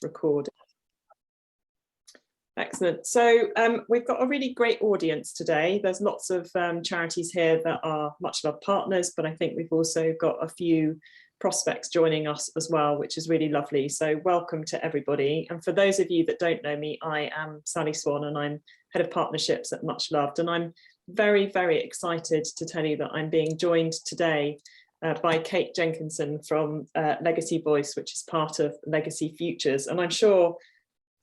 record. Excellent. So we've got a really great audience today. There's lots of charities here that are much loved partners, but I think we've also got a few prospects joining us as well, which is really lovely. So welcome to everybody. And for those of you that don't know me, I am Sally Swan and I'm Head of Partnerships at Much Loved. And I'm very, very excited to tell you that I'm being joined today by Kate Jenkinson from Legacy Voice, which is part of Legacy Futures. And I'm sure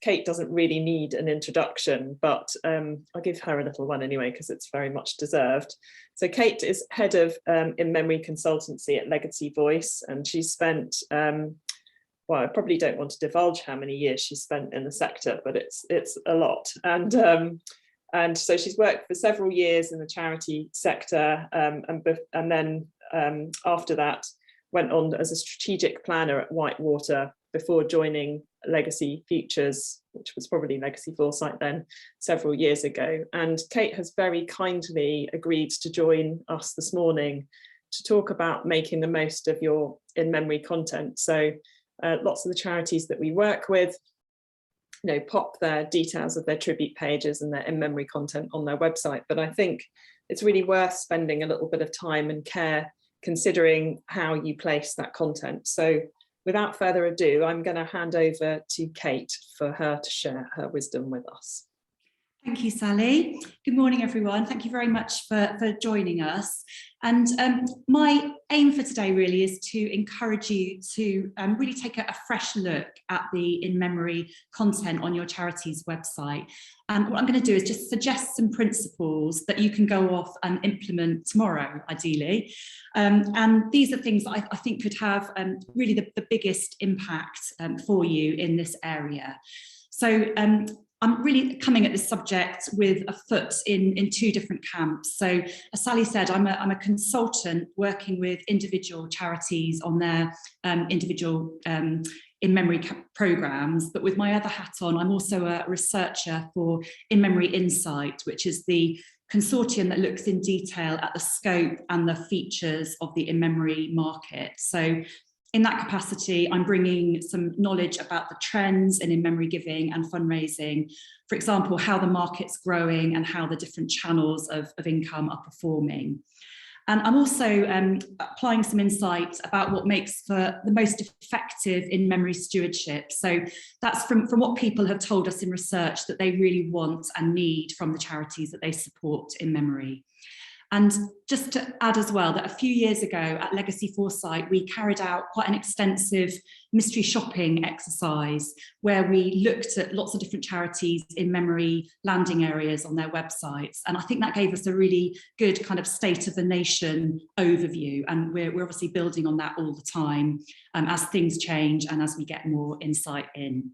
Kate doesn't really need an introduction, but I'll give her a little one anyway, because it's very much deserved. So Kate is head of in-memory consultancy at Legacy Voice, and she's spent, well, I probably don't want to divulge how many years she's spent in the sector, but it's a lot. And so she's worked for several years in the charity sector, and then after that went on as a strategic planner at Whitewater before joining Legacy Futures, which was probably Legacy Foresight then, several years ago. And Kate has very kindly agreed to join us this morning to talk about making the most of your in-memory content. So lots of the charities that we work with, you know, pop their details of their tribute pages and their in-memory content on their website. But I think it's really worth spending a little bit of time and care considering how you place that content. So without further ado, I'm going to hand over to Kate for her to share her wisdom with us. Thank you, Sally. Good morning, everyone. Thank you very much for joining us. And my aim for today really is to encourage you to really take a fresh look at the in-memory content on your charity's website. And what I'm going to do is just suggest some principles that you can go off and implement tomorrow, ideally. And these are things that I think could have really the biggest impact for you in this area. So I'm really coming at this subject with a foot in two different camps. So as Sally said, I'm a consultant working with individual charities on their individual in-memory programs, but with my other hat on, I'm also a researcher for In-Memory Insight, which is the consortium that looks in detail at the scope and the features of the in-memory market. So in that capacity, I'm bringing some knowledge about the trends in in-memory giving and fundraising. For example, how the market's growing and how the different channels of income are performing. And I'm also applying some insights about what makes for the most effective in-memory stewardship. So that's from what people have told us in research that they really want and need from the charities that they support in memory. And just to add as well that a few years ago at Legacy Foresight, we carried out quite an extensive mystery shopping exercise where we looked at lots of different charities in memory landing areas on their websites. And I think that gave us a really good kind of state of the nation overview. And we're obviously building on that all the time as things change and as we get more insight in.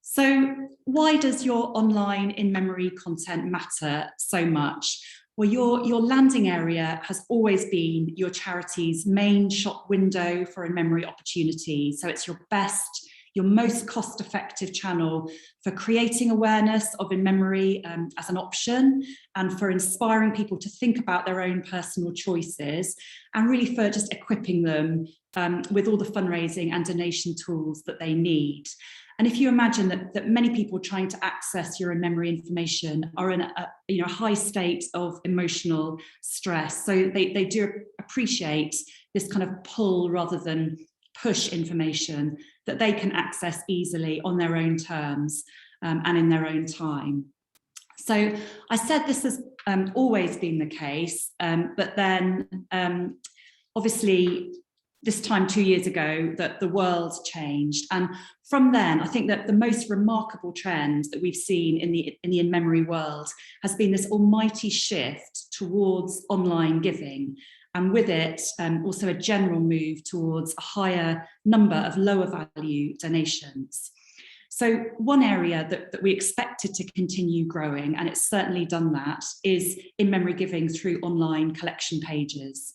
So why does your online in-memory content matter so much? Well, your landing area has always been your charity's main shop window for in-memory opportunities. So it's your best, your most cost-effective channel for creating awareness of in-memory as an option and for inspiring people to think about their own personal choices and really for just equipping them with all the fundraising and donation tools that they need. And if you imagine that many people trying to access your in-memory information are in a high state of emotional stress, so they do appreciate this kind of pull rather than push information that they can access easily on their own terms and in their own time. So I said this has always been the case, but then obviously this time 2 years ago that the world changed. And from then, I think that the most remarkable trend that we've seen in the in-memory world has been this almighty shift towards online giving. And with it, also a general move towards a higher number of lower value donations. So one area that we expected to continue growing, and it's certainly done that, is in-memory giving through online collection pages.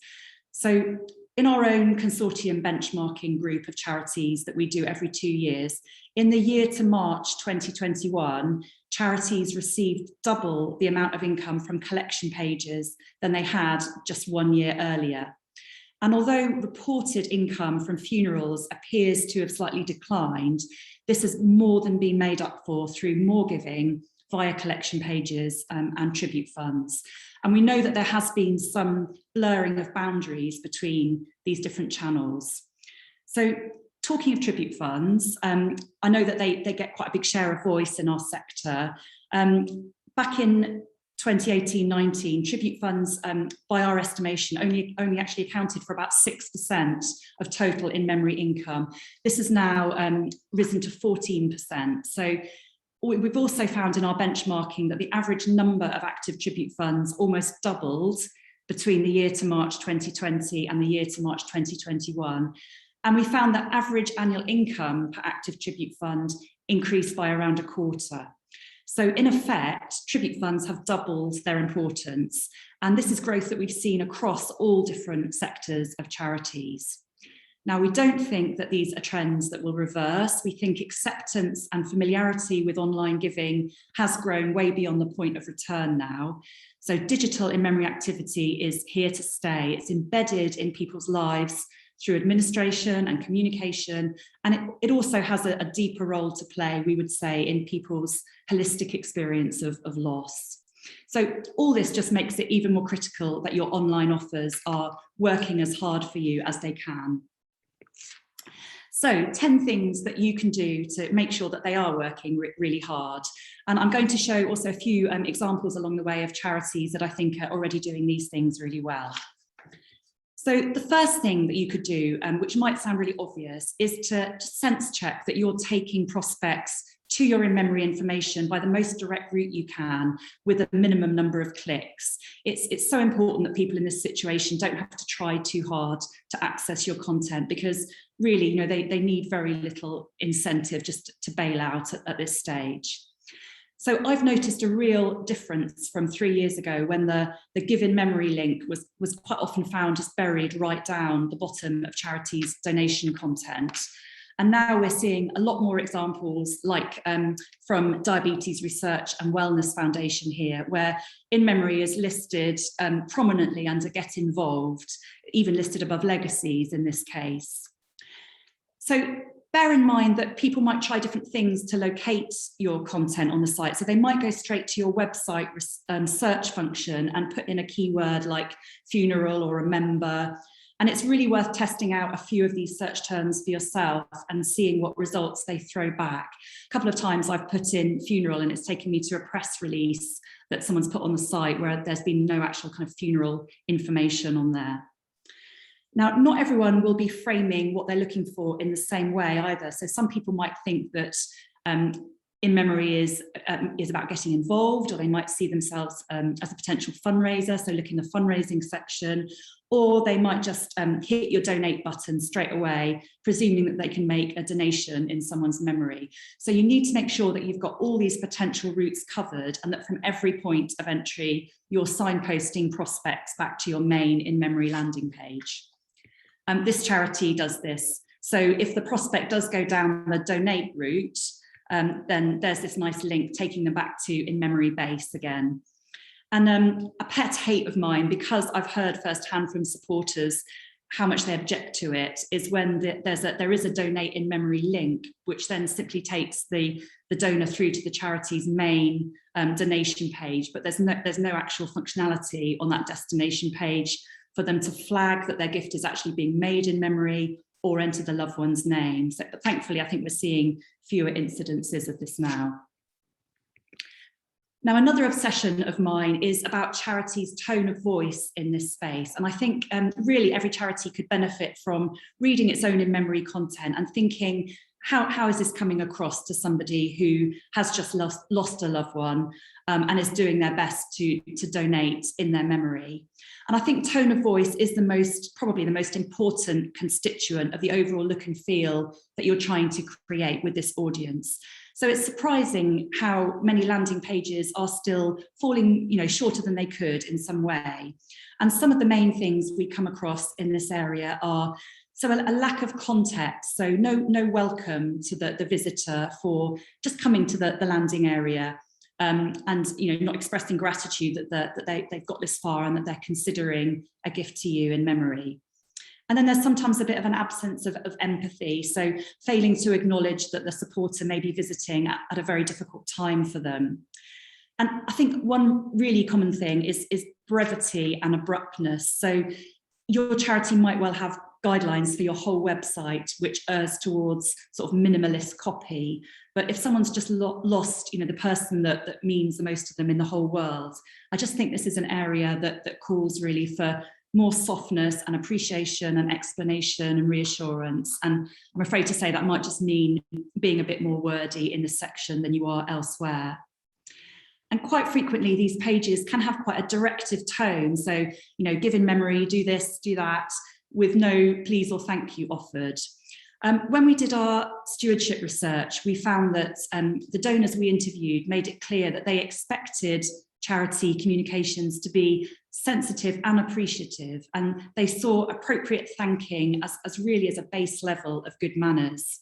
So in our own consortium benchmarking group of charities that we do every 2 years, in the year to March 2021, charities received double the amount of income from collection pages than they had just 1 year earlier. And although reported income from funerals appears to have slightly declined, this has more than been made up for through more giving via collection pages and tribute funds. And we know that there has been some blurring of boundaries between these different channels. So talking of tribute funds, I know that they get quite a big share of voice in our sector. Back in 2018-19, tribute funds, by our estimation, only actually accounted for about 6% of total in-memory income. This has now risen to 14%. So we've also found in our benchmarking that the average number of active tribute funds almost doubled between the year to March 2020 and the year to March 2021. And we found that average annual income per active tribute fund increased by around a quarter. So in effect, tribute funds have doubled their importance. And this is growth that we've seen across all different sectors of charities. Now, we don't think that these are trends that will reverse. We think acceptance and familiarity with online giving has grown way beyond the point of return now. So digital in-memory activity is here to stay. It's embedded in people's lives through administration and communication. And it also has a deeper role to play, we would say, in people's holistic experience of loss. So all this just makes it even more critical that your online offers are working as hard for you as they can. So 10 things that you can do to make sure that they are working really hard. And I'm going to show also a few examples along the way of charities that I think are already doing these things really well. So the first thing that you could do, which might sound really obvious, is to sense check that you're taking prospects to your in-memory information by the most direct route you can with a minimum number of clicks. It's so important that people in this situation don't have to try too hard to access your content, because really, you know, they need very little incentive just to bail out at this stage. So I've noticed a real difference from 3 years ago when the Give in Memory link was quite often found just buried right down the bottom of charities' donation content. And now we're seeing a lot more examples, like from Diabetes Research and Wellness Foundation here, where in memory is listed prominently under Get Involved, even listed above legacies in this case. So bear in mind that people might try different things to locate your content on the site. So they might go straight to your website search function and put in a keyword like funeral or a member. And it's really worth testing out a few of these search terms for yourself and seeing what results they throw back. A couple of times I've put in funeral and it's taken me to a press release that someone's put on the site where there's been no actual kind of funeral information on there. Now, not everyone will be framing what they're looking for in the same way either. So some people might think that in memory is about getting involved, or they might see themselves as a potential fundraiser, so look in the fundraising section, or they might just hit your donate button straight away, presuming that they can make a donation in someone's memory. So you need to make sure that you've got all these potential routes covered, and that from every point of entry, you're signposting prospects back to your main in-memory landing page. This charity does this. So if the prospect does go down the donate route, then there's this nice link taking them back to in-memory base again. And a pet hate of mine, because I've heard firsthand from supporters how much they object to it, is when there is a donate in-memory link, which then simply takes the donor through to the charity's main donation page, but there's no actual functionality on that destination page for them to flag that their gift is actually being made in memory or enter the loved one's name. So, but thankfully, I think we're seeing fewer incidences of this now. Now, another obsession of mine is about charities' tone of voice in this space. And I think really every charity could benefit from reading its own in-memory content and thinking, how is this coming across to somebody who has just lost a loved one and is doing their best to donate in their memory? And I think tone of voice is probably the most important constituent of the overall look and feel that you're trying to create with this audience. So it's surprising how many landing pages are still falling, shorter than they could in some way. And some of the main things we come across in this area are a lack of context, so no welcome to the visitor for just coming to the landing area, and not expressing gratitude that they've got this far and that they're considering a gift to you in memory. And then there's sometimes a bit of an absence of empathy, so failing to acknowledge that the supporter may be visiting at a very difficult time for them. And I think one really common thing is brevity and abruptness. So your charity might well have guidelines for your whole website, which errs towards sort of minimalist copy. But if someone's just lost, the person that means the most to them in the whole world, I just think this is an area that calls really for more softness and appreciation and explanation and reassurance. And I'm afraid to say that might just mean being a bit more wordy in this section than you are elsewhere. And quite frequently, these pages can have quite a directive tone. So, give in memory, do this, do that, with no please or thank you offered. When we did our stewardship research, we found that the donors we interviewed made it clear that they expected charity communications to be sensitive and appreciative, and they saw appropriate thanking as really as a base level of good manners.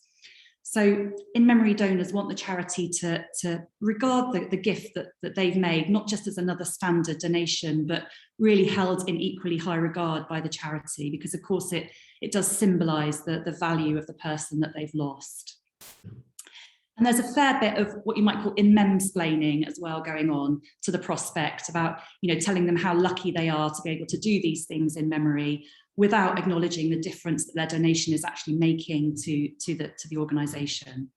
So in-memory donors want the charity to regard the gift that they've made, not just as another standard donation, but really held in equally high regard by the charity, because of course it does symbolise the value of the person that they've lost. And there's a fair bit of what you might call in-mem-splaining as well going on to the prospect about, telling them how lucky they are to be able to do these things in memory without acknowledging the difference that their donation is actually making to the organisation.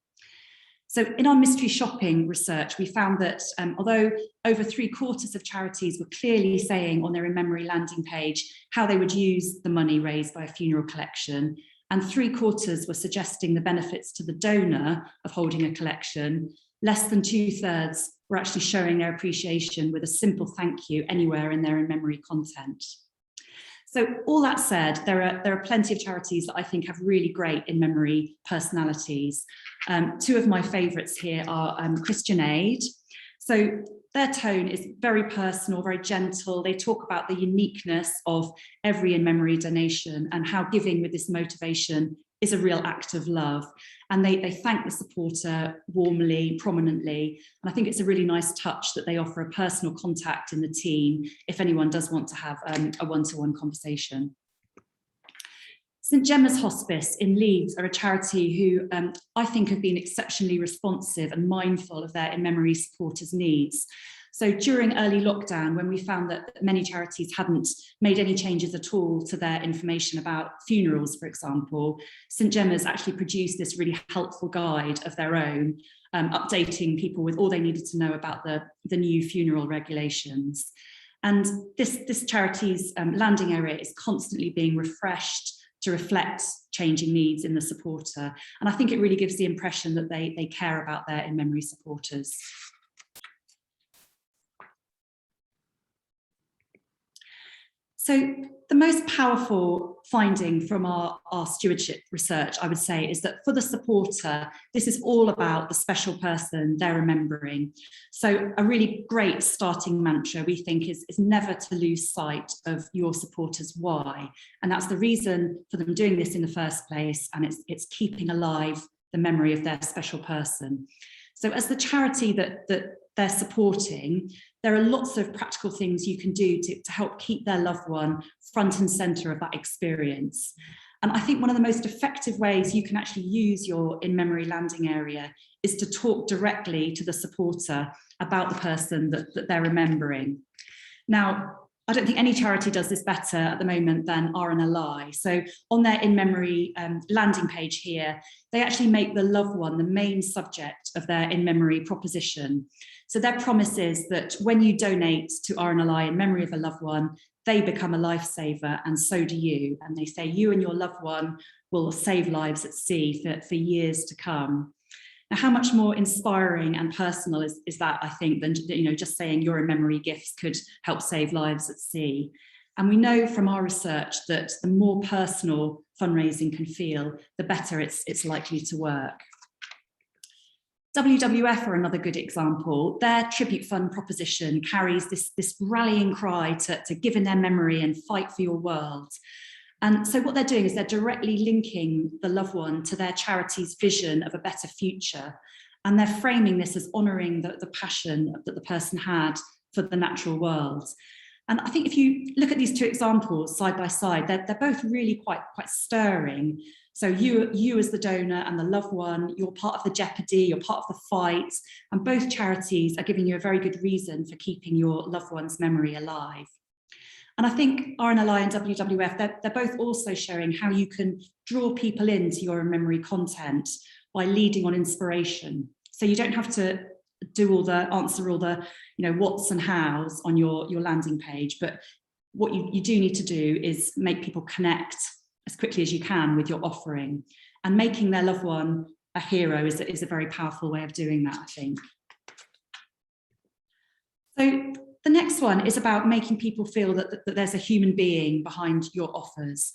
So in our mystery shopping research, we found that although over 3/4 of charities were clearly saying on their in-memory landing page how they would use the money raised by a funeral collection, and 3/4 were suggesting the benefits to the donor of holding a collection, less than 2/3 were actually showing their appreciation with a simple thank you anywhere in their in-memory content. So all that said, there are plenty of charities that I think have really great in-memory personalities. Two of my favourites here are Christian Aid. So their tone is very personal, very gentle. They talk about the uniqueness of every in-memory donation and how giving with this motivation is a real act of love. And they thank the supporter warmly, prominently. And I think it's a really nice touch that they offer a personal contact in the team if anyone does want to have a one-to-one conversation. St Gemma's Hospice in Leeds are a charity who I think have been exceptionally responsive and mindful of their in-memory supporters' needs. So during early lockdown, when we found that many charities hadn't made any changes at all to their information about funerals, for example, St Gemma's actually produced this really helpful guide of their own, updating people with all they needed to know about the new funeral regulations. And this charity's landing area is constantly being refreshed to reflect changing needs in the supporter. And I think it really gives the impression that they care about their in-memory supporters. So the most powerful finding from our stewardship research, I would say, is that for the supporter, this is all about the special person they're remembering. So a really great starting mantra, we think, is never to lose sight of your supporter's why. And that's the reason for them doing this in the first place, and it's keeping alive the memory of their special person. So as the charity that they're supporting, there are lots of practical things you can do to help keep their loved one front and centre of that experience. And I think one of the most effective ways you can actually use your in-memory landing area is to talk directly to the supporter about the person that they're remembering. Now, I don't think any charity does this better at the moment than RNLI. So on their in-memory landing page here, they actually make the loved one the main subject of their in-memory proposition. So their promise is that when you donate to RNLI in memory of a loved one, they become a lifesaver, and so do you. And they say you and your loved one will save lives at sea for years to come. Now, how much more inspiring and personal is that, I think, than just saying your in-memory gifts could help save lives at sea. And we know from our research that the more personal fundraising can feel, the better it's likely to work. WWF are another good example. Their tribute fund proposition carries this rallying cry to give in their memory and fight for your world. And so what they're doing is they're directly linking the loved one to their charity's vision of a better future. And they're framing this as honouring the passion that the person had for the natural world. And I think if you look at these two examples side by side, they're both really quite stirring. So you as the donor and the loved one, you're part of the jeopardy, you're part of the fight, and both charities are giving you a very good reason for keeping your loved one's memory alive. And I think RNLI and WWF, they're both also showing how you can draw people into your in-memory content by leading on inspiration. So you don't have to answer all the whats and hows on your landing page, but what you do need to do is make people connect as quickly as you can with your offering, and making their loved one a hero is a very powerful way of doing that, I think. So the next one is about making people feel that there's a human being behind your offers.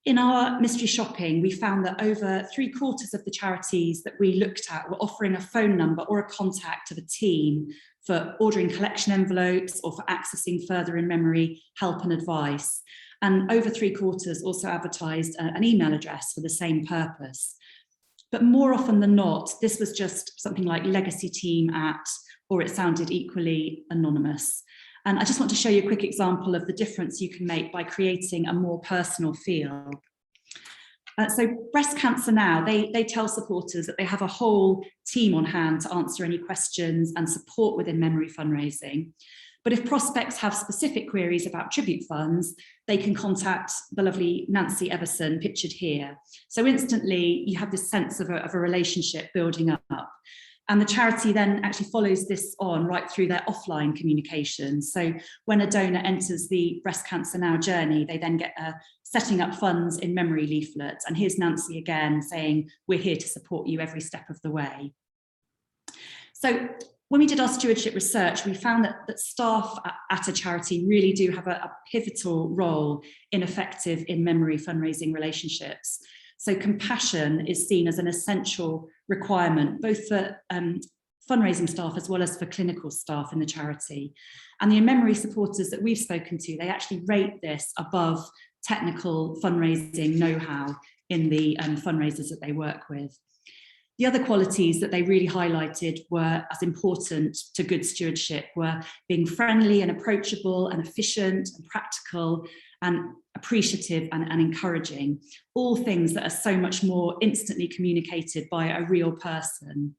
In our mystery shopping, we found that over 3/4 of the charities that we looked at were offering a phone number or a contact of a team for ordering collection envelopes or for accessing further in-memory help and advice. And over 3/4 also advertised an email address for the same purpose. But more often than not, this was just something like legacy team at, or it sounded equally anonymous. And I just want to show you a quick example of the difference you can make by creating a more personal feel. So Breast Cancer Now, they tell supporters that they have a whole team on hand to answer any questions and support within memory fundraising. But if prospects have specific queries about tribute funds, they can contact the lovely Nancy Everson, pictured here. So instantly you have this sense of a relationship building up. And the charity then actually follows this on right through their offline communication. So when a donor enters the Breast Cancer Now journey, they then get a setting up funds in memory leaflet. And here's Nancy again saying, we're here to support you every step of the way. So when we did our stewardship research, we found that staff at a charity really do have a pivotal role in effective in-memory fundraising relationships. So compassion is seen as an essential requirement, both for fundraising staff as well as for clinical staff in the charity. And the in-memory supporters that we've spoken to, they actually rate this above technical fundraising know-how in the fundraisers that they work with. The other qualities that they really highlighted were as important to good stewardship were being friendly and approachable and efficient and practical and appreciative and encouraging, all things that are so much more instantly communicated by a real person.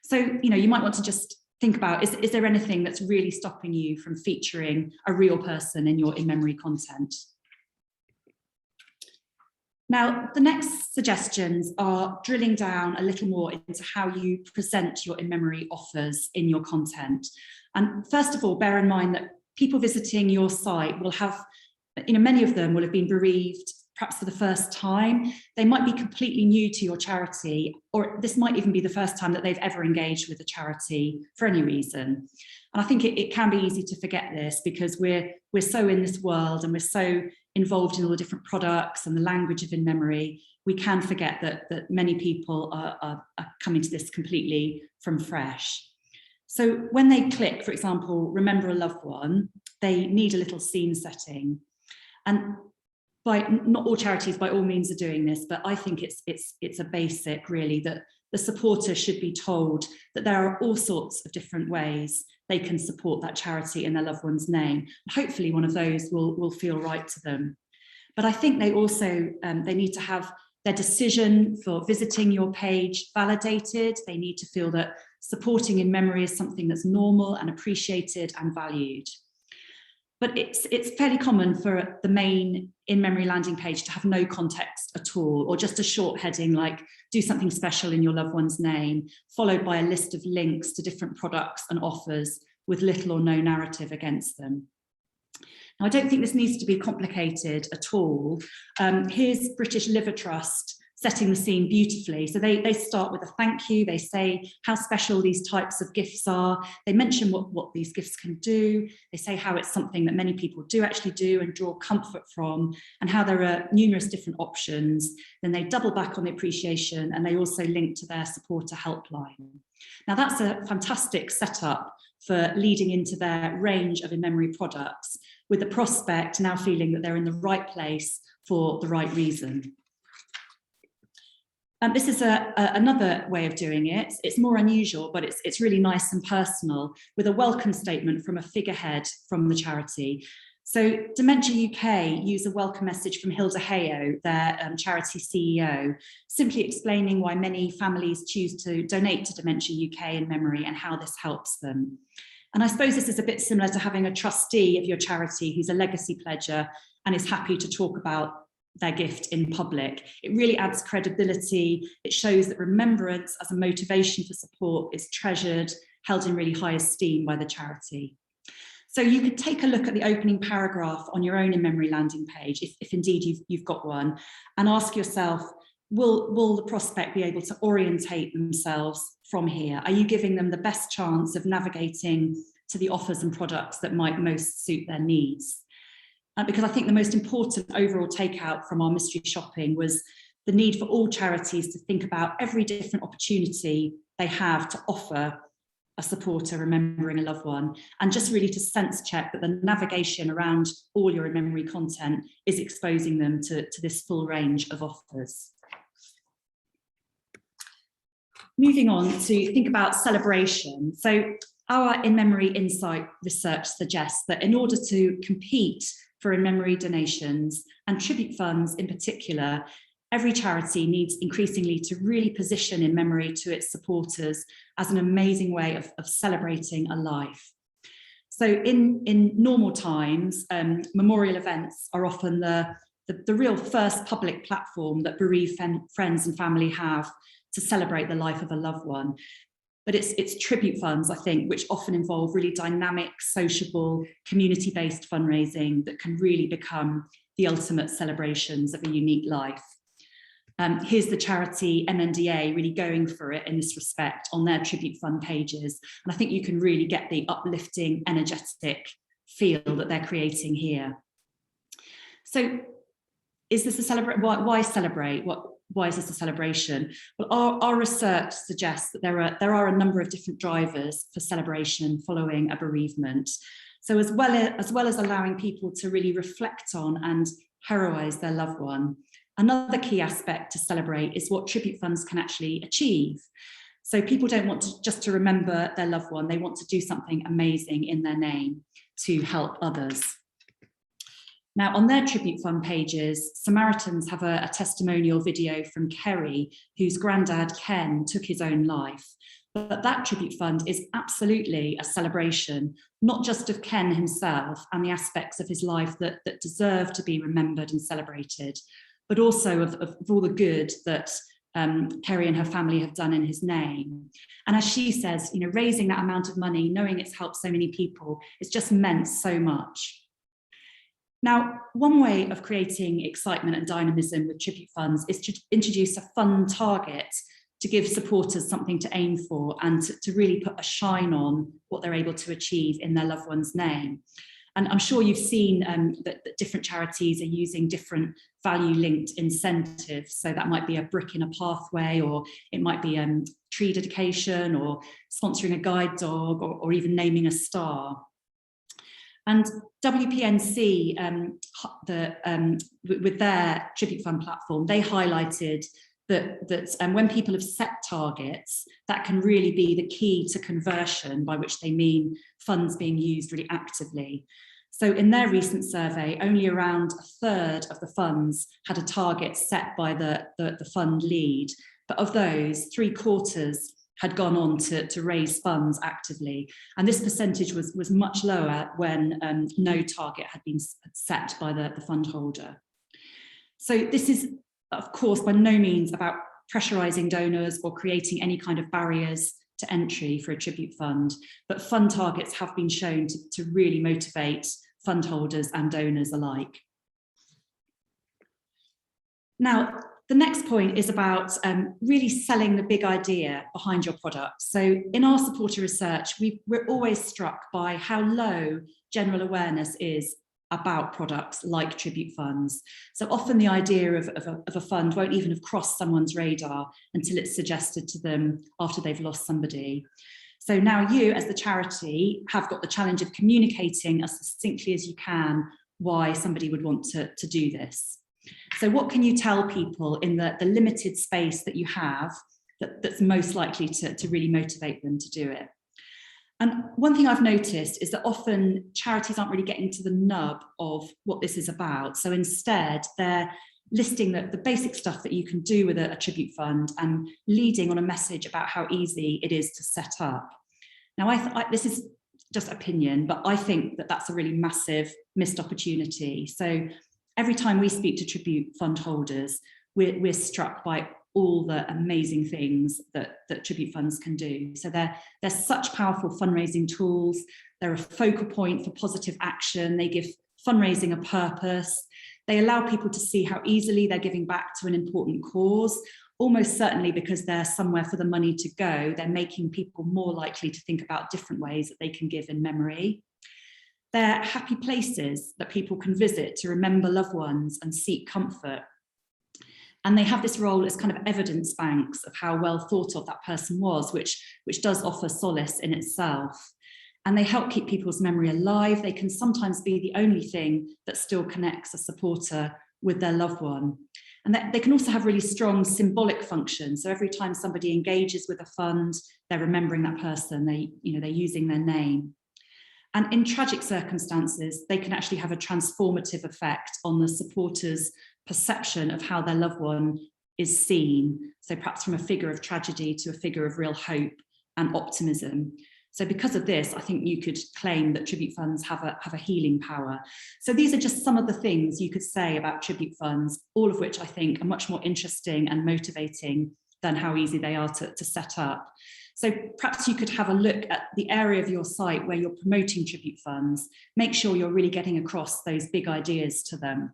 So, you might want to just think about, is there anything that's really stopping you from featuring a real person in your in-memory content? Now, the next suggestions are drilling down a little more into how you present your in-memory offers in your content. And first of all, bear in mind that people visiting your site will have, many of them will have been bereaved perhaps for the first time. They might be completely new to your charity, or this might even be the first time that they've ever engaged with a charity for any reason. And I think it can be easy to forget this because we're so in this world and we're so involved in all the different products and the language of in-memory, we can forget that many people are coming to this completely from fresh. So when they click, for example, remember a loved one, they need a little scene setting. And not all charities by all means are doing this, but I think it's a basic really that the supporter should be told that there are all sorts of different ways they can support that charity in their loved one's name. Hopefully one of those will feel right to them. But I think they also, they need to have their decision for visiting your page validated. They need to feel that supporting in memory is something that's normal and appreciated and valued. But it's fairly common for the main in-memory landing page to have no context at all, or just a short heading like do something special in your loved one's name, followed by a list of links to different products and offers with little or no narrative against them. Now, I don't think this needs to be complicated at all. Here's British Liver Trust setting the scene beautifully. So they start with a thank you. They say how special these types of gifts are. They mention what these gifts can do. They say how it's something that many people do actually do and draw comfort from, and how there are numerous different options. Then they double back on the appreciation, and they also link to their supporter helpline. Now that's a fantastic setup for leading into their range of in-memory products, with the prospect now feeling that they're in the right place for the right reason. This is another way of doing it. It's more unusual, but it's really nice and personal, with a welcome statement from a figurehead from the charity. So Dementia UK use a welcome message from Hilda Hayo, their charity CEO, simply explaining why many families choose to donate to Dementia UK in memory and how this helps them. And I suppose this is a bit similar to having a trustee of your charity who's a legacy pledger and is happy to talk about their gift in public. It really adds credibility. It shows that remembrance as a motivation for support is treasured, held in really high esteem by the charity. So you could take a look at the opening paragraph on your own in memory landing page, if indeed you've got one, and ask yourself, will the prospect be able to orientate themselves from here? Are you giving them the best chance of navigating to the offers and products that might most suit their needs? Because I think the most important overall takeout from our mystery shopping was the need for all charities to think about every different opportunity they have to offer a supporter remembering a loved one, and just really to sense check that the navigation around all your in-memory content is exposing them to this full range of offers. Moving on to think about celebration. So our in-memory insight research suggests that in order to compete for in-memory donations and tribute funds in particular, every charity needs increasingly to really position in memory to its supporters as an amazing way of celebrating a life. So in normal times, memorial events are often the real first public platform that bereaved friends and family have to celebrate the life of a loved one. But it's tribute funds, I think, which often involve really dynamic, sociable, community-based fundraising that can really become the ultimate celebrations of a unique life. Here's the charity MNDA really going for it in this respect on their tribute fund pages. And I think you can really get the uplifting, energetic feel that they're creating here. So is this a celebration? Why celebrate? Why is this a celebration? Well, our research suggests that there are a number of different drivers for celebration following a bereavement. So as well as allowing people to really reflect on and heroise their loved one, another key aspect to celebrate is what tribute funds can actually achieve. So people don't want just to remember their loved one, they want to do something amazing in their name to help others. Now, on their tribute fund pages, Samaritans have a testimonial video from Kerry, whose granddad, Ken, took his own life. But that tribute fund is absolutely a celebration, not just of Ken himself and the aspects of his life that deserve to be remembered and celebrated, but also of all the good that Kerry and her family have done in his name. And as she says, you know, raising that amount of money, knowing it's helped so many people, it's just meant so much. Now, one way of creating excitement and dynamism with tribute funds is to introduce a fun target to give supporters something to aim for and to really put a shine on what they're able to achieve in their loved one's name. And I'm sure you've seen that different charities are using different value-linked incentives. So that might be a brick in a pathway, or it might be tree dedication, or sponsoring a guide dog, or even naming a star. And WPNC, with their tribute fund platform, they highlighted that when people have set targets, that can really be the key to conversion, by which they mean funds being used really actively. So in their recent survey, only around a third of the funds had a target set by the fund lead. But of those, 3/4 had gone on to raise funds actively. And this percentage was much lower when no target had been set by the fund holder. So this is, of course, by no means about pressurising donors or creating any kind of barriers to entry for a tribute fund, but fund targets have been shown to really motivate fund holders and donors alike. Now, the next point is about really selling the big idea behind your product. So in our supporter research, we're always struck by how low general awareness is about products like tribute funds. So often the idea of a fund won't even have crossed someone's radar until it's suggested to them after they've lost somebody. So now you, as the charity, have got the challenge of communicating as succinctly as you can why somebody would want to do this. So what can you tell people in the limited space that you have that's most likely to really motivate them to do it? And one thing I've noticed is that often charities aren't really getting to the nub of what this is about. So instead, they're listing the basic stuff that you can do with a tribute fund and leading on a message about how easy it is to set up. Now, this is just opinion, but I think that that's a really massive missed opportunity. So every time we speak to tribute fund holders, we're struck by all the amazing things that tribute funds can do. So they're such powerful fundraising tools. They're a focal point for positive action. They give fundraising a purpose. They allow people to see how easily they're giving back to an important cause. Almost certainly because they're somewhere for the money to go, they're making people more likely to think about different ways that they can give in memory. They're happy places that people can visit to remember loved ones and seek comfort. And they have this role as kind of evidence banks of how well thought of that person was, which does offer solace in itself. And they help keep people's memory alive. They can sometimes be the only thing that still connects a supporter with their loved one. And they can also have really strong symbolic functions. So every time somebody engages with a fund, they're remembering that person, they're using their name. And in tragic circumstances, they can actually have a transformative effect on the supporter's perception of how their loved one is seen. So perhaps from a figure of tragedy to a figure of real hope and optimism. So because of this, I think you could claim that tribute funds have a healing power. So these are just some of the things you could say about tribute funds, all of which I think are much more interesting and motivating than how easy they are to set up. So perhaps you could have a look at the area of your site where you're promoting tribute funds, make sure you're really getting across those big ideas to them.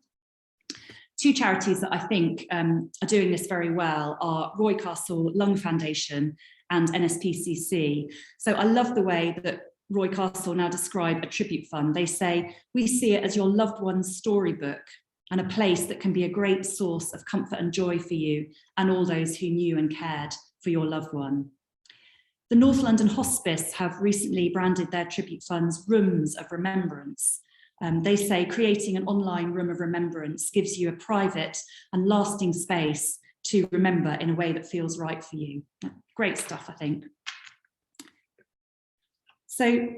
Two charities that I think are doing this very well are Roy Castle Lung Foundation and NSPCC. So I love the way that Roy Castle now describe a tribute fund. They say, we see it as your loved one's storybook and a place that can be a great source of comfort and joy for you and all those who knew and cared for your loved one. The North London Hospice have recently branded their tribute funds Rooms of Remembrance. They say creating an online room of remembrance gives you a private and lasting space to remember in a way that feels right for you. Great stuff, I think. So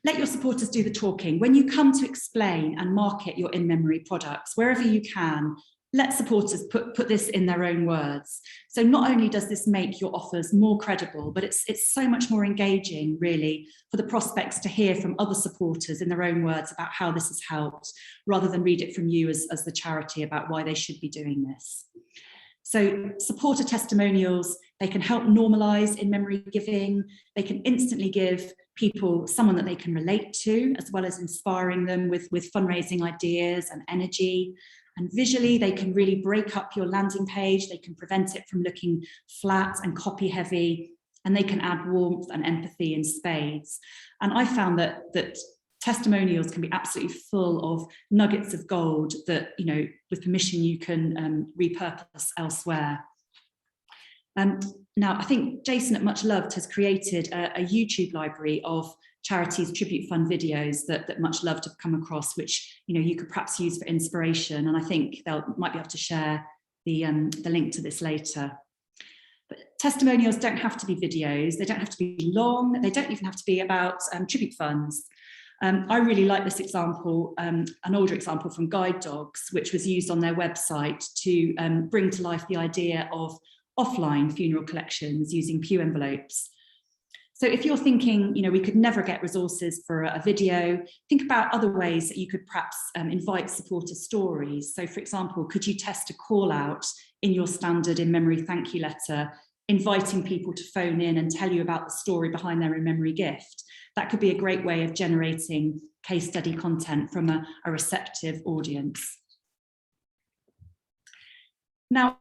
let your supporters do the talking. When you come to explain and market your in-memory products, wherever you can, let supporters put this in their own words. So not only does this make your offers more credible, but it's so much more engaging, really, for the prospects to hear from other supporters in their own words about how this has helped, rather than read it from you as the charity about why they should be doing this. So supporter testimonials, they can help normalise in-memory giving. They can instantly give people someone that they can relate to, as well as inspiring them with fundraising ideas and energy. And visually, they can really break up your landing page. They can prevent it from looking flat and copy heavy, and they can add warmth and empathy in spades. And I found that testimonials can be absolutely full of nuggets of gold that, with permission, you can repurpose elsewhere. Now, I think Jason at Much Loved has created a YouTube library of charities tribute fund videos that Much Loved have come across, which you could perhaps use for inspiration. And I think might be able to share the link to this later. But testimonials don't have to be videos. They don't have to be long. They don't even have to be about tribute funds. I really like this example, an older example from Guide Dogs, which was used on their website to bring to life the idea of offline funeral collections using pew envelopes. So if you're thinking, we could never get resources for a video, think about other ways that you could perhaps invite supporter stories. So for example, could you test a call out in your standard in-memory thank you letter, inviting people to phone in and tell you about the story behind their in-memory gift? That could be a great way of generating case study content from a receptive audience. Now,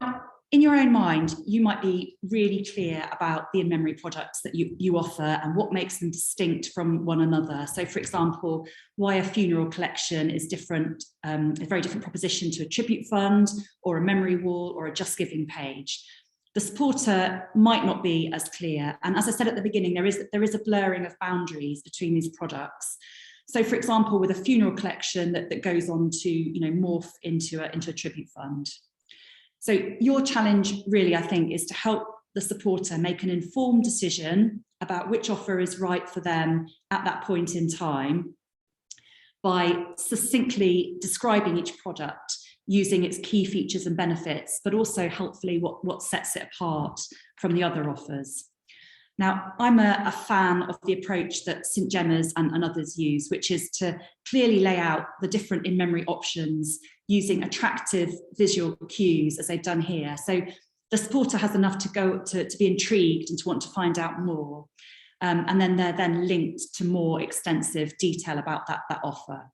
in your own mind, you might be really clear about the in-memory products that you offer and what makes them distinct from one another. So for example, why a funeral collection is different, a very different proposition to a tribute fund or a memory wall or a Just Giving page. The supporter might not be as clear. And as I said at the beginning, there is a blurring of boundaries between these products. So for example, with a funeral collection that goes on to morph into a tribute fund. So your challenge really, I think, is to help the supporter make an informed decision about which offer is right for them at that point in time by succinctly describing each product using its key features and benefits, but also helpfully what sets it apart from the other offers. Now, I'm a fan of the approach that St Gemma's and others use, which is to clearly lay out the different in-memory options using attractive visual cues, as they've done here. So the supporter has enough to be intrigued and to want to find out more. And then they're then linked to more extensive detail about that offer.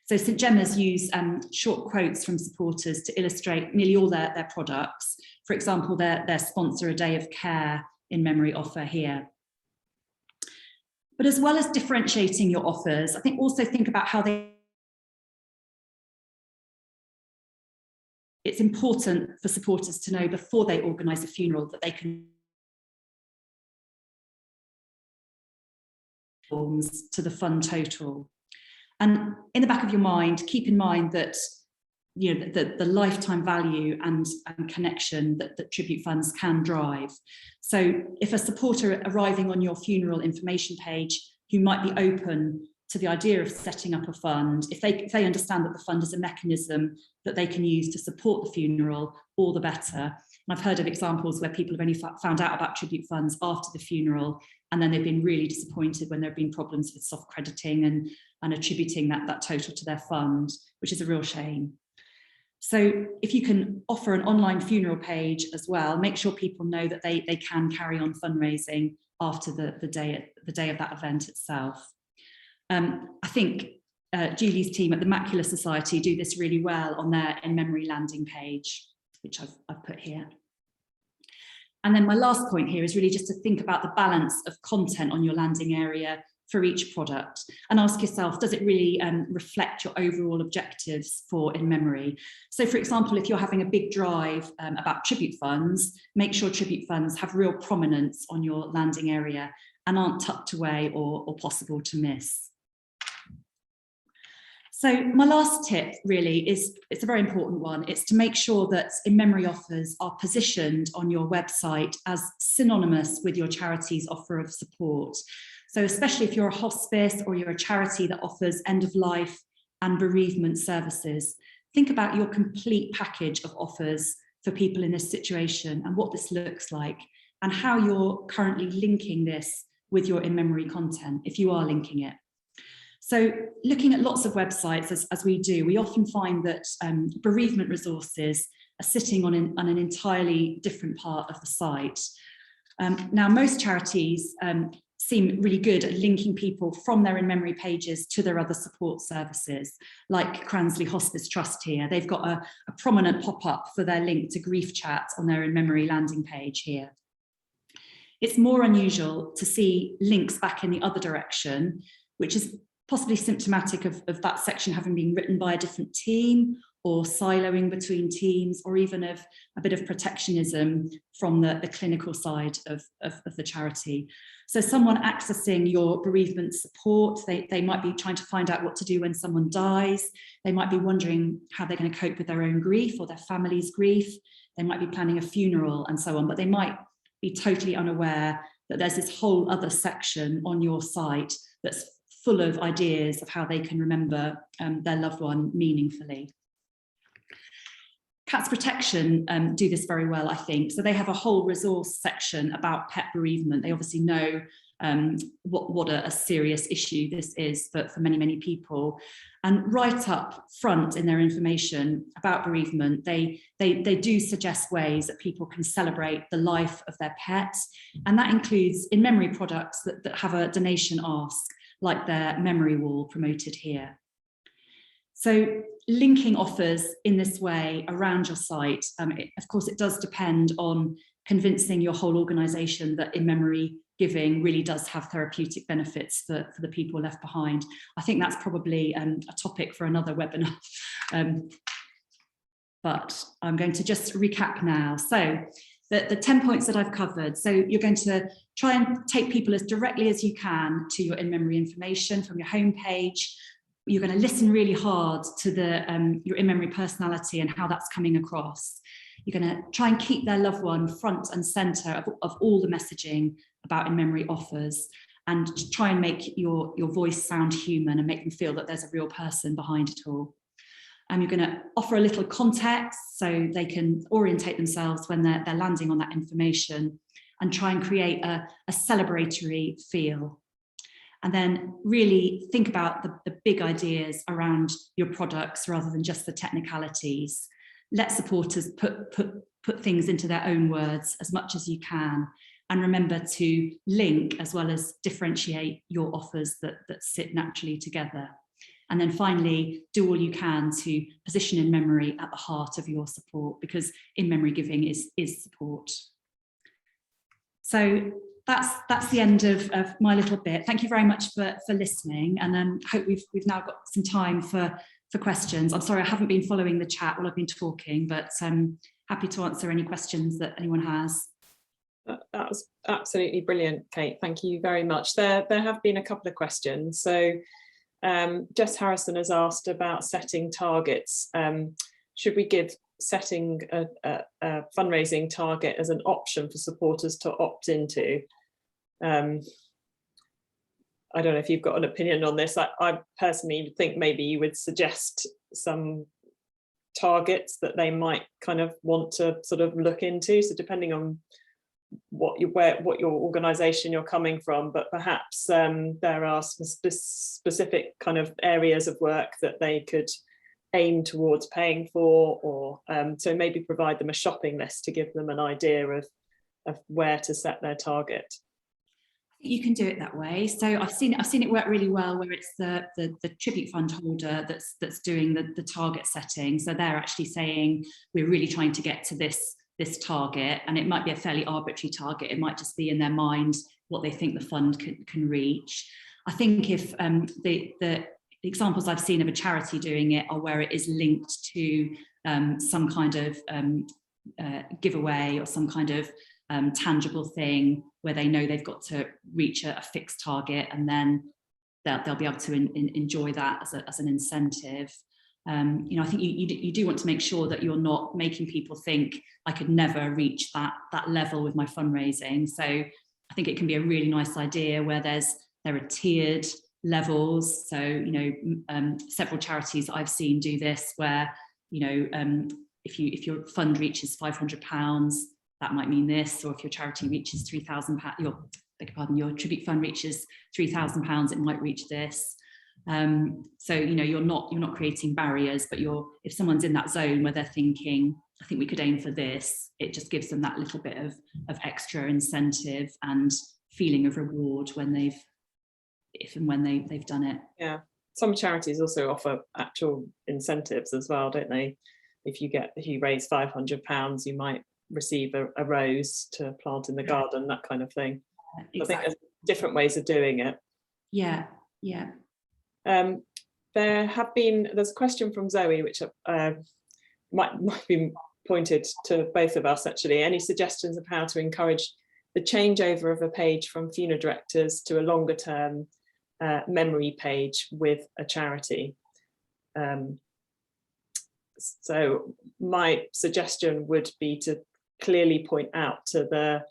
So St Gemma's use short quotes from supporters to illustrate nearly all their products. For example, their sponsor a day of care in memory offer here. But as well as differentiating your offers, I think also think about how it's important for supporters to know before they organise a funeral that they can to the fund total. And in the back of your mind, keep in mind that the lifetime value and connection that tribute funds can drive. So if a supporter arriving on your funeral information page who might be open to the idea of setting up a fund, if they understand that the fund is a mechanism that they can use to support the funeral, all the better. And I've heard of examples where people have only found out about tribute funds after the funeral, and then they've been really disappointed when there have been problems with soft crediting and attributing that total to their fund, which is a real shame. So if you can offer an online funeral page as well, make sure people know that they can carry on fundraising after the day of that event itself. I think Julie's team at the Macular Society do this really well on their in-memory landing page, which I've put here. And then my last point here is really just to think about the balance of content on your landing area for each product, and ask yourself, does it really reflect your overall objectives for in-memory? So for example, if you're having a big drive about tribute funds, make sure tribute funds have real prominence on your landing area and aren't tucked away or possible to miss. So my last tip really it's a very important one. It's to make sure that in-memory offers are positioned on your website as synonymous with your charity's offer of support. So especially if you're a hospice or you're a charity that offers end-of-life and bereavement services, think about your complete package of offers for people in this situation and what this looks like and how you're currently linking this with your in-memory content, if you are linking it. So looking at lots of websites, as we do, we often find that bereavement resources are sitting on an entirely different part of the site. Now, most charities seem really good at linking people from their in-memory pages to their other support services, like Cransley Hospice Trust here. They've got a prominent pop-up for their link to grief chat on their in-memory landing page here. It's more unusual to see links back in the other direction, which is possibly symptomatic of that section having been written by a different team or siloing between teams, or even of a bit of protectionism from the clinical side of the charity. So someone accessing your bereavement support, they might be trying to find out what to do when someone dies. They might be wondering how they're going to cope with their own grief or their family's grief. They might be planning a funeral and so on, but they might be totally unaware that there's this whole other section on your site that's full of ideas of how they can remember their loved one meaningfully. Cats Protection do this very well, I think. So they have a whole resource section about pet bereavement. They obviously know what a serious issue this is for many, many people. And right up front in their information about bereavement, they do suggest ways that people can celebrate the life of their pets. And that includes in-memory products that have a donation ask, like their memory wall promoted here. So linking offers in this way around your site, of course, it does depend on convincing your whole organisation that in-memory giving really does have therapeutic benefits for the people left behind. I think that's probably a topic for another webinar. But I'm going to just recap now. So the 10 points that I've covered. So you're going to try and take people as directly as you can to your in-memory information from your homepage. You're going to listen really hard to your in-memory personality and how that's coming across. You're going to try and keep their loved one front and centre of all the messaging about in-memory offers, and try and make your voice sound human and make them feel that there's a real person behind it all. You're going to offer a little context so they can orientate themselves when they're landing on that information, and try and create a celebratory feel. And then really think about the big ideas around your products rather than just the technicalities. Let supporters put things into their own words as much as you can. And remember to link as well as differentiate your offers that sit naturally together. And then finally, do all you can to position in-memory at the heart of your support, because in-memory giving is support. So that's the end of my little bit. Thank you very much for listening, and hope we've now got some time for questions. I'm sorry I haven't been following the chat while I've been talking, but I'm happy to answer any questions that anyone has. That was absolutely brilliant, Kate. Thank you very much. There have been a couple of questions. So Jess Harrison has asked about setting targets. Should we give setting a fundraising target as an option for supporters to opt into? I don't know if you've got an opinion on this. I personally think maybe you would suggest some targets that they might kind of want to sort of look into. So depending on what your organisation you're coming from, but perhaps there are some specific kind of areas of work that they could aim towards paying for, or so maybe provide them a shopping list to give them an idea of where to set their target. You can do it that way. So I've seen it work really well where it's the tribute fund holder that's doing the target setting. So they're actually saying we're really trying to get to this target, and it might be a fairly arbitrary target. It might just be in their mind what they think the fund can reach. I think if the examples I've seen of a charity doing it are where it is linked to some kind of giveaway or some kind of tangible thing where they know they've got to reach a fixed target, and then they'll be able to enjoy that as an incentive. I think you do want to make sure that you're not making people think I could never reach that level with my fundraising. So I think it can be a really nice idea where there are tiered levels. So several charities I've seen do this where if your fund reaches £500, that might mean this, or if your charity reaches £3,000, your tribute fund reaches £3,000, it might reach this. So you're not creating barriers, but if someone's in that zone where they're thinking, I think we could aim for this, it just gives them that little bit of extra incentive and feeling of reward when they've done it. Yeah, some charities also offer actual incentives as well, don't they? If you raise £500, you might receive a rose to plant in the garden, that kind of thing. Exactly. I think there's different ways of doing it. Yeah. There's a question from Zoe, which might be pointed to both of us actually. Any suggestions of how to encourage the changeover of a page from funeral directors to a longer term memory page with a charity? So my suggestion would be to clearly point out to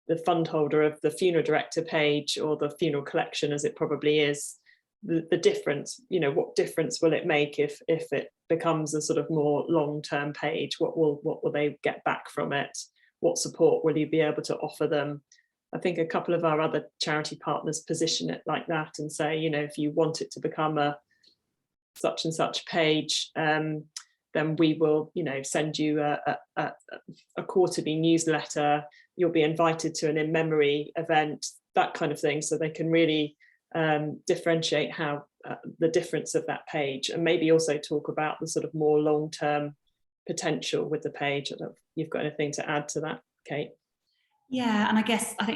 the fund holder of the funeral director page, or the funeral collection as it probably is, the difference. What difference will it make if it becomes a sort of more long-term page? What will they get back from it? What support will you be able to offer them? I think a couple of our other charity partners position it like that and say, if you want it to become a such and such page, then we will, send you a quarterly newsletter. You'll be invited to an in-memory event, that kind of thing, so they can really differentiate how the difference of that page, and maybe also talk about the sort of more long-term potential with the page. I don't know if you've got anything to add to that, Kate. Yeah, and I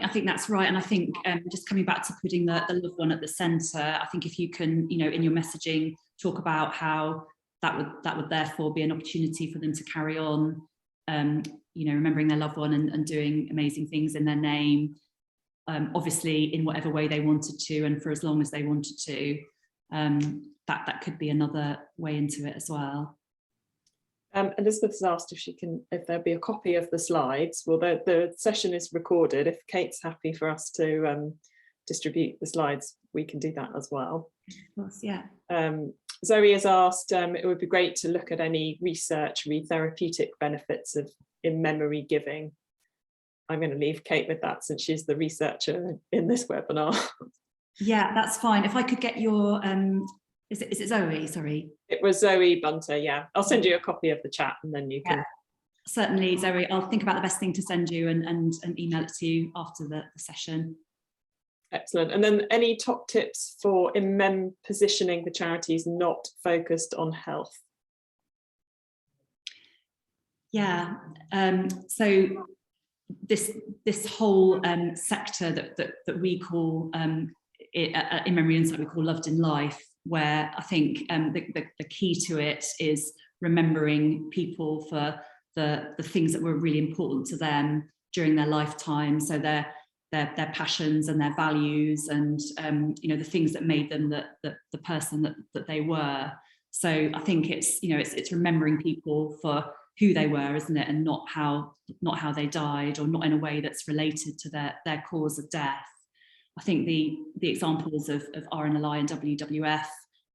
think that's right. And I think just coming back to putting the loved one at the centre, I think if you can, in your messaging, talk about how that would therefore be an opportunity for them to carry on, remembering their loved one and doing amazing things in their name, obviously in whatever way they wanted to and for as long as they wanted to. That could be another way into it as well. Elizabeth's asked if there'll be a copy of the slides. Well, the session is recorded. If Kate's happy for us to distribute the slides, we can do that as well. Of course, yeah. Zoe has asked, it would be great to look at any research, therapeutic benefits of in-memory giving. I'm going to leave Kate with that since she's the researcher in this webinar. Yeah, that's fine. If I could get your, is it Zoe? Sorry. It was Zoe Bunter, yeah. I'll send you a copy of the chat and then you can. Yeah, certainly, Zoe. I'll think about the best thing to send you and email it to you after the session. Excellent. And then any top tips for positioning the charities not focused on health? Yeah, so this whole sector that we call in Memory Insight, we call Loved in Life, where I think the key to it is remembering people for the things that were really important to them during their lifetime. So their passions and their values, and you know, the things that made them the person that they were. So I think it's remembering people for who they were, isn't it, and not how they died, or not in a way that's related to their cause of death. I think the examples of RNLI and WWF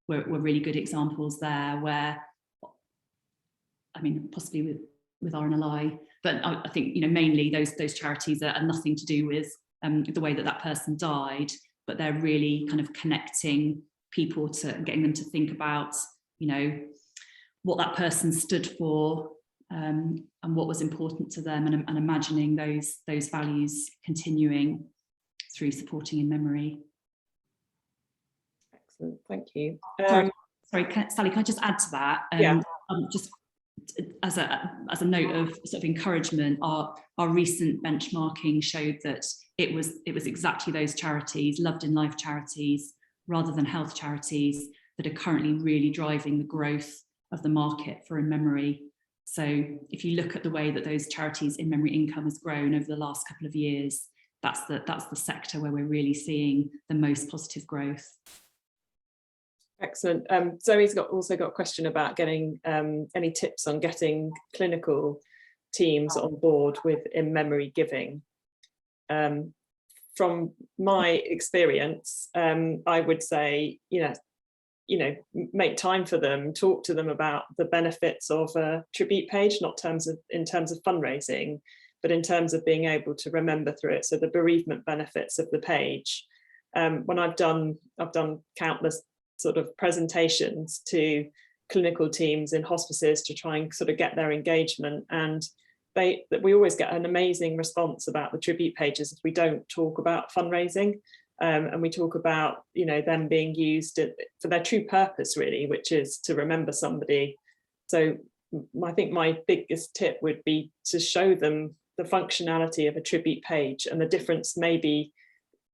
were really good examples there, where, I mean, possibly with RNLI, but I think, you know, mainly those charities are nothing to do with the way that person died, but they're really kind of connecting people to getting them to think about, you know, what that person stood for, and what was important to them, and imagining those values continuing through supporting in memory. Excellent, thank you. Sorry, Sally, can I just add to that? Yeah. Just as a note of sort of encouragement, our recent benchmarking showed that it was exactly those charities, Loved in Life charities, rather than health charities, that are currently really driving the growth of the market for in memory. So if you look at the way that those charities in memory income has grown over the last couple of years, that's the sector where we're really seeing the most positive growth. Excellent. Zoe's also got a question about getting any tips on getting clinical teams on board with in-memory giving. From my experience, I would say, you know, make time for them, talk to them about the benefits of a tribute page, not in terms of fundraising, but in terms of being able to remember through it. So the bereavement benefits of the page. When I've done countless sort of presentations to clinical teams in hospices to try and sort of get their engagement, and we always get an amazing response about the tribute pages if we don't talk about fundraising, and we talk about, you know, them being used for their true purpose, really, which is to remember somebody. So I think my biggest tip would be to show them the functionality of a tribute page and the difference maybe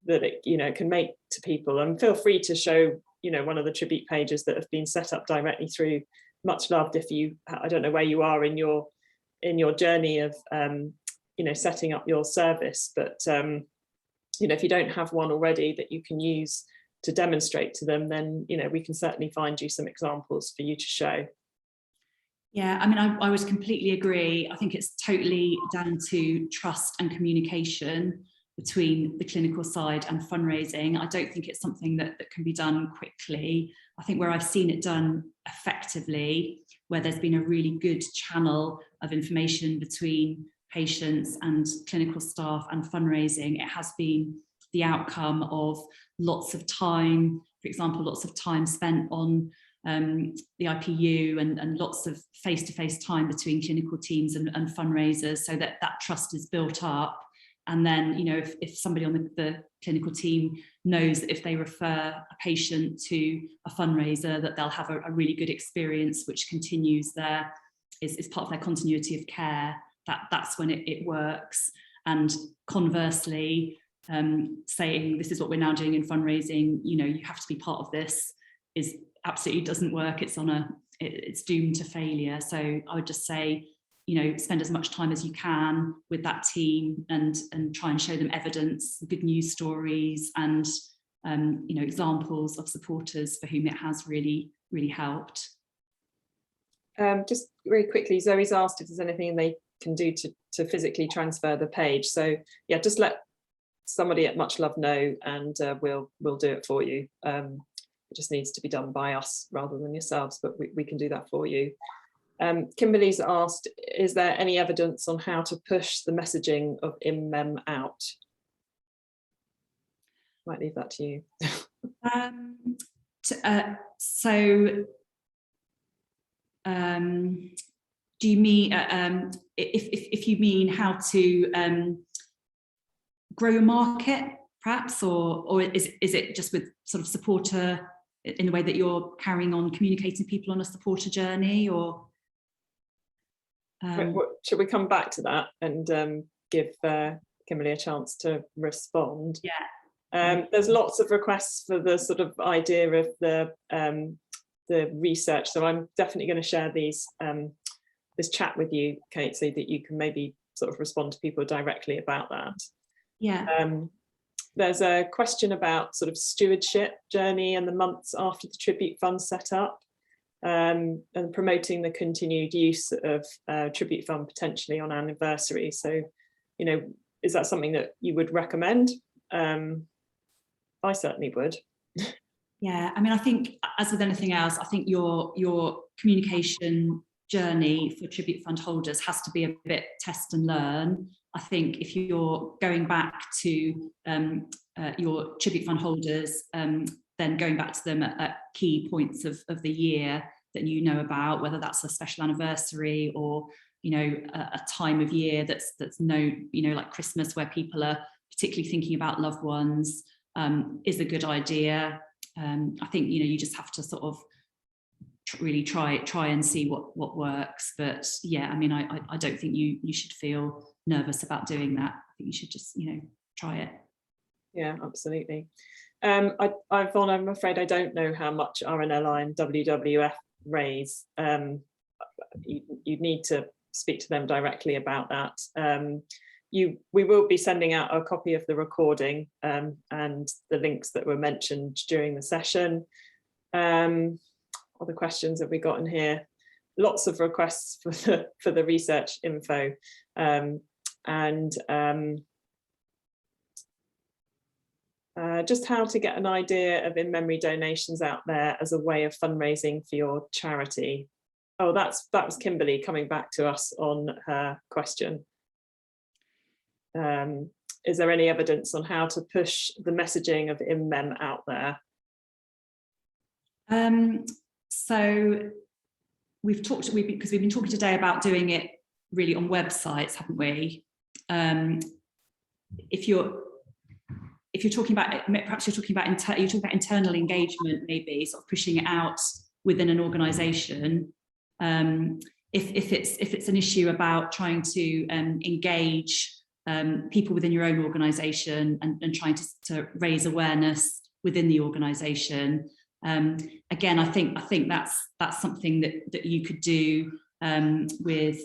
that it, you know, can make to people. And feel free to show, you know, one of the tribute pages that have been set up directly through Much Loved, if you, I don't know where you are in your journey of you know, setting up your service, but you know, if you don't have one already that you can use to demonstrate to them, then, you know, we can certainly find you some examples for you to show. Yeah, I mean, I would completely agree. I think it's totally down to trust and communication between the clinical side and fundraising. I don't think it's something that can be done quickly. I think where I've seen it done effectively, where there's been a really good channel of information between patients and clinical staff and fundraising, it has been the outcome of lots of time, for example, lots of time spent on the IPU and lots of face-to-face time between clinical teams and fundraisers, so that trust is built up. And then, you know, if somebody on the clinical team knows that if they refer a patient to a fundraiser, that they'll have a really good experience, which continues is part of their continuity of care, that's when it works. And conversely, saying this is what we're now doing in fundraising, you know, you have to be part of this, is absolutely doesn't work. It's doomed to failure. So I would just say, you know, spend as much time as you can with that team and try and show them evidence, good news stories, and you know, examples of supporters for whom it has really, really helped. Just very quickly, Zoe's asked if there's anything they can do to physically transfer the page. So yeah, just let somebody at Much Love know, and we'll do it for you. It just needs to be done by us rather than yourselves, but we can do that for you. Kimberly's asked, is there any evidence on how to push the messaging of IMMEM out? Might leave that to you. Do you mean if you mean how to grow your market, perhaps, or is it just with sort of supporter in the way that you're carrying on communicating to people on a supporter journey, or? Should we come back to that and give Kimberly a chance to respond? Yeah. There's lots of requests for the sort of idea of the research, so I'm definitely going to share these this chat with you, Kate, so that you can maybe sort of respond to people directly about that. Yeah. There's a question about sort of stewardship journey and the months after the tribute fund set up, and promoting the continued use of tribute fund potentially on anniversary. So, you know, is that something that you would recommend? I certainly would. Yeah, I mean, I think, as with anything else, I think your communication journey for tribute fund holders has to be a bit test and learn. I think if you're going back to your tribute fund holders, then going back to them at key points of the year that you know about, whether that's a special anniversary or, you know, a time of year that's you know, like Christmas, where people are particularly thinking about loved ones, is a good idea. I think, you know, you just have to sort of really try and see what works. But yeah, I mean, I don't think you should feel nervous about doing that. I think you should just, you know, try it. Yeah, absolutely. Yvonne, I'm afraid I don't know how much RNLI and WWF raise. You'd need to speak to them directly about that. We will be sending out a copy of the recording and the links that were mentioned during the session. Other questions have we got in here? Lots of requests for the research info, just how to get an idea of in-memory donations out there as a way of fundraising for your charity. Oh, that was Kimberly coming back to us on her question. Is there any evidence on how to push the messaging of IMMEM out there? So because we've been talking today about doing it really on websites, haven't we? If you're talking about, perhaps you're talking about internal engagement, maybe sort of pushing it out within an organisation. If it's an issue about trying to engage people within your own organisation and trying to raise awareness within the organisation, again, I think that's something that you could do with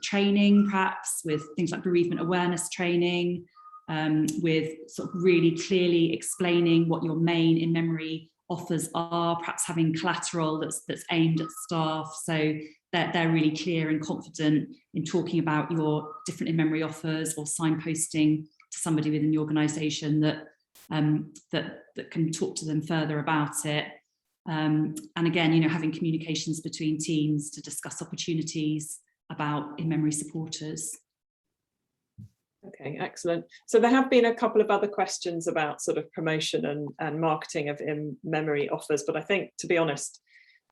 training, perhaps with things like bereavement awareness training, with sort of really clearly explaining what your main in-memory offers are, perhaps having collateral that's aimed at staff, so that they're really clear and confident in talking about your different in-memory offers, or signposting to somebody within the organisation that can talk to them further about it. And again, you know, having communications between teams to discuss opportunities about in-memory supporters. Okay, excellent. So there have been a couple of other questions about sort of promotion and marketing of in-memory offers, but I think, to be honest,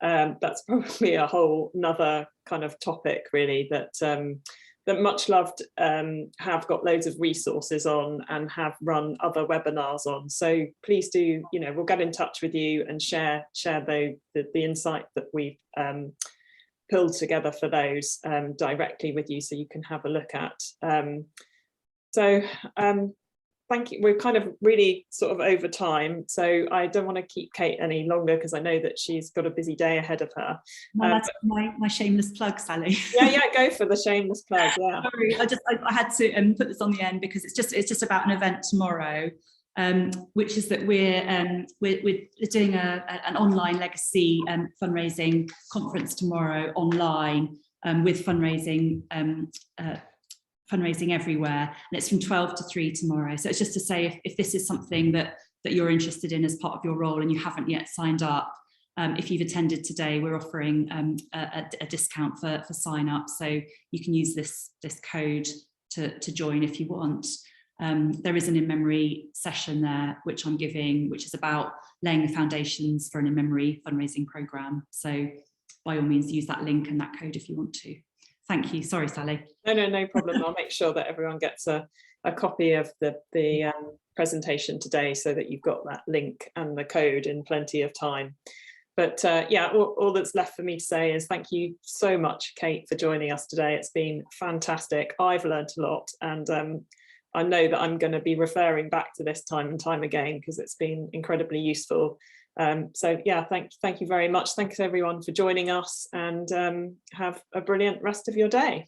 that's probably a whole nother kind of topic, really, that Much Loved have got loads of resources on and have run other webinars on. So please do, you know, we'll get in touch with you and share the insight that we've pulled together for those directly with you, so you can have a look at. Thank you. We're kind of really sort of over time, so I don't want to keep Kate any longer, because I know that she's got a busy day ahead of her. That's my shameless plug, Sally. Yeah, go for the shameless plug. Yeah. Sorry, I had to put this on the end because it's just about an event tomorrow. which is that we're doing an online legacy fundraising conference tomorrow online with fundraising everywhere, and it's from 12 to 3 tomorrow. So it's just to say, if this is something that you're interested in as part of your role and you haven't yet signed up, if you've attended today, we're offering a discount for sign up, so you can use this code to join if you want. There is an in-memory session there which I'm giving, which is about laying the foundations for an in-memory fundraising programme. So by all means, use that link and that code if you want to. Thank you. Sorry, Sally. No problem. I'll make sure that everyone gets a copy of the presentation today, so that you've got that link and the code in plenty of time. But yeah, all that's left for me to say is thank you so much, Kate, for joining us today. It's been fantastic. I've learned a lot, and I know that I'm going to be referring back to this time and time again, because it's been incredibly useful. So yeah, thank you very much. Thanks everyone for joining us, and have a brilliant rest of your day.